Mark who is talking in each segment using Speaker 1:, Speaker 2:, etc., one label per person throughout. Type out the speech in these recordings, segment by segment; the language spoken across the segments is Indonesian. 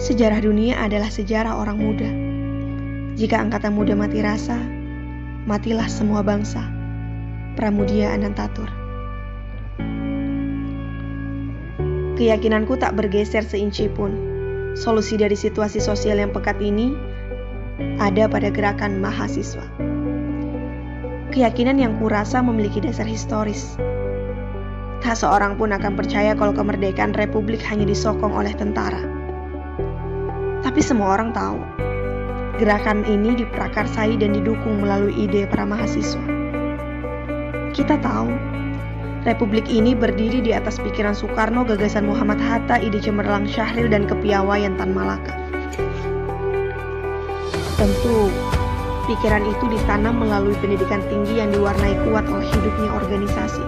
Speaker 1: Sejarah dunia adalah sejarah orang muda. Jika angkatan muda mati rasa, matilah semua bangsa. Pramudia Anantatur. Keyakinanku tak bergeser seinci pun. Solusi dari situasi sosial yang pekat ini ada pada gerakan mahasiswa. Keyakinan yang kurasa memiliki dasar historis. Tak seorang pun akan percaya kalau kemerdekaan Republik hanya disokong oleh tentara. Tapi semua orang tahu, gerakan ini diprakarsai dan didukung melalui ide para mahasiswa. Kita tahu, Republik ini berdiri di atas pikiran Soekarno, gagasan Muhammad Hatta, ide cemerlang Syahril, dan kepiawaian Tan Malaka. Tentu, pikiran itu ditanam melalui pendidikan tinggi yang diwarnai kuat oleh hidupnya organisasi.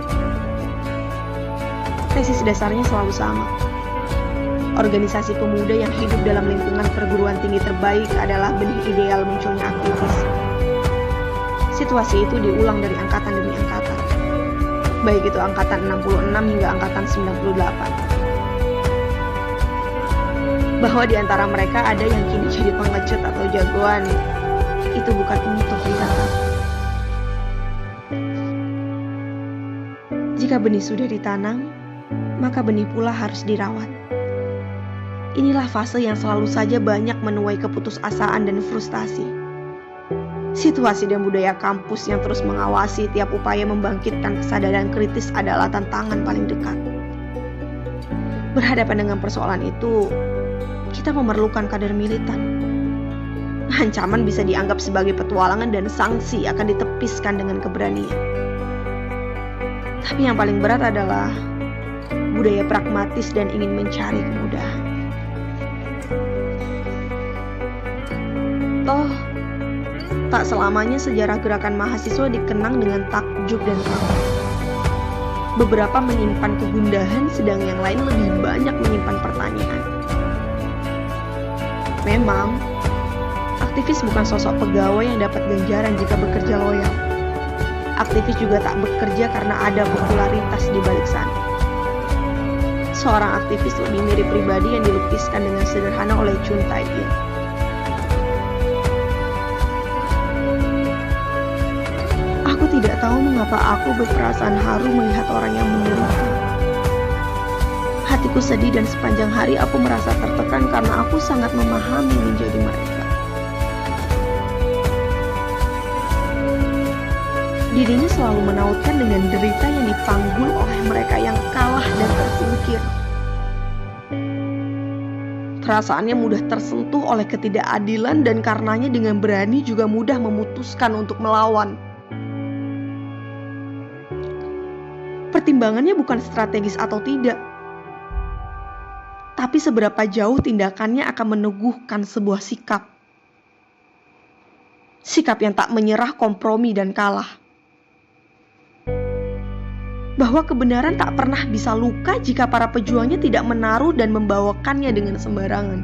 Speaker 1: Tesis dasarnya selalu sama. Organisasi pemuda yang hidup dalam lingkungan perguruan tinggi terbaik adalah benih ideal munculnya aktivis. Situasi itu diulang dari angkatan demi angkatan. Baik itu angkatan 66 hingga angkatan 98. Bahwa di antara mereka ada yang kini jadi pengecut atau jagoan, itu bukan untuk ditangkap. Jika benih sudah ditanam, maka benih pula harus dirawat. Inilah fase yang selalu saja banyak menuai keputusasaan dan frustasi. Situasi dan budaya kampus yang terus mengawasi tiap upaya membangkitkan kesadaran kritis adalah tantangan paling dekat. Berhadapan dengan persoalan itu, kita memerlukan kader militan. Ancaman bisa dianggap sebagai petualangan dan sanksi akan ditepiskan dengan keberanian. Tapi yang paling berat adalah budaya pragmatis dan ingin mencari kemudahan. Toh, tak selamanya sejarah gerakan mahasiswa dikenang dengan takjub dan kagum. Beberapa menyimpan kegundahan, sedang yang lain lebih banyak menyimpan pertanyaan. Memang, aktivis bukan sosok pegawai yang dapat ganjaran jika bekerja loyal. Aktivis juga tak bekerja karena ada popularitas di balik sana. Seorang aktivis lebih mirip pribadi yang dilukiskan dengan sederhana oleh Chun Tai-in. Aku tidak tahu mengapa aku berperasaan haru melihat orang yang menderita. Hatiku sedih dan sepanjang hari aku merasa tertekan karena aku sangat memahami menjadi mereka. Dirinya selalu menautkan dengan derita yang dipanggul oleh mereka yang kalah dan tersingkir. Perasaannya mudah tersentuh oleh ketidakadilan dan karenanya dengan berani juga mudah memutuskan untuk melawan. Pertimbangannya bukan strategis atau tidak, tapi seberapa jauh tindakannya akan meneguhkan sebuah sikap. Sikap yang tak menyerah, kompromi, dan kalah. Bahwa kebenaran tak pernah bisa luka jika para pejuangnya tidak menaruh dan membawakannya dengan sembarangan.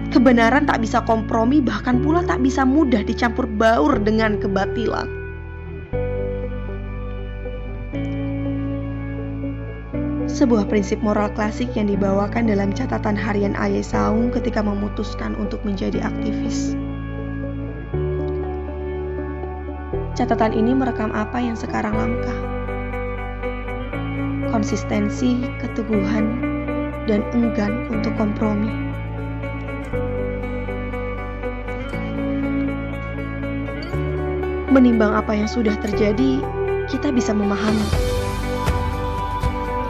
Speaker 1: Kebenaran tak bisa kompromi, bahkan pula tak bisa mudah dicampur baur dengan kebatilan. Sebuah prinsip moral klasik yang dibawakan dalam catatan harian Aye Saung ketika memutuskan untuk menjadi aktivis. Catatan ini merekam apa yang sekarang langka. Konsistensi, keteguhan, dan enggan untuk kompromi. Menimbang apa yang sudah terjadi, kita bisa memahami.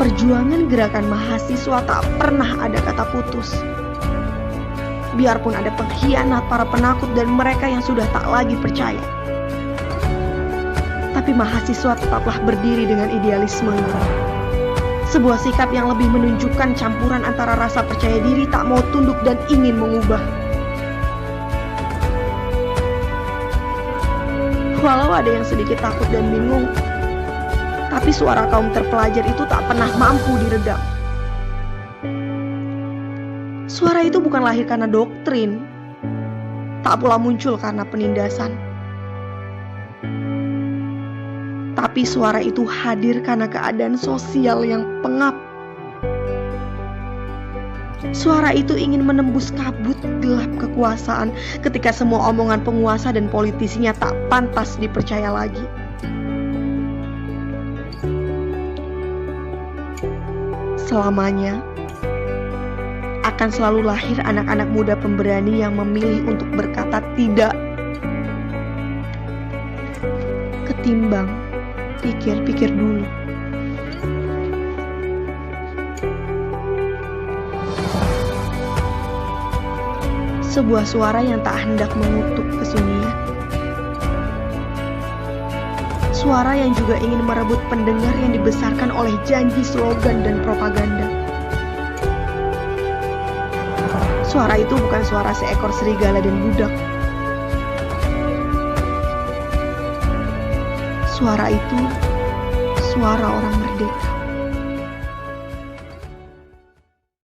Speaker 1: Perjuangan gerakan mahasiswa tak pernah ada kata putus. Biarpun ada pengkhianat, para penakut, dan mereka yang sudah tak lagi percaya. Tapi mahasiswa tetaplah berdiri dengan idealismenya. Sebuah sikap yang lebih menunjukkan campuran antara rasa percaya diri, tak mau tunduk, dan ingin mengubah. Walau ada yang sedikit takut dan bingung, tapi suara kaum terpelajar itu tak pernah mampu diredam. Suara itu bukan lahir karena doktrin, tak pula muncul karena penindasan. Tapi suara itu hadir karena keadaan sosial yang pengap. Suara itu ingin menembus kabut gelap kekuasaan ketika semua omongan penguasa dan politisinya tak pantas dipercaya lagi. Selamanya akan selalu lahir anak-anak muda pemberani yang memilih untuk berkata tidak, ketimbang pikir-pikir dulu. Sebuah suara yang tak hendak mengutuk kesunyian. Suara yang juga ingin merebut pendengar yang dibesarkan oleh janji, slogan, dan propaganda. Suara itu bukan suara seekor serigala dan budak. Suara itu suara orang merdeka.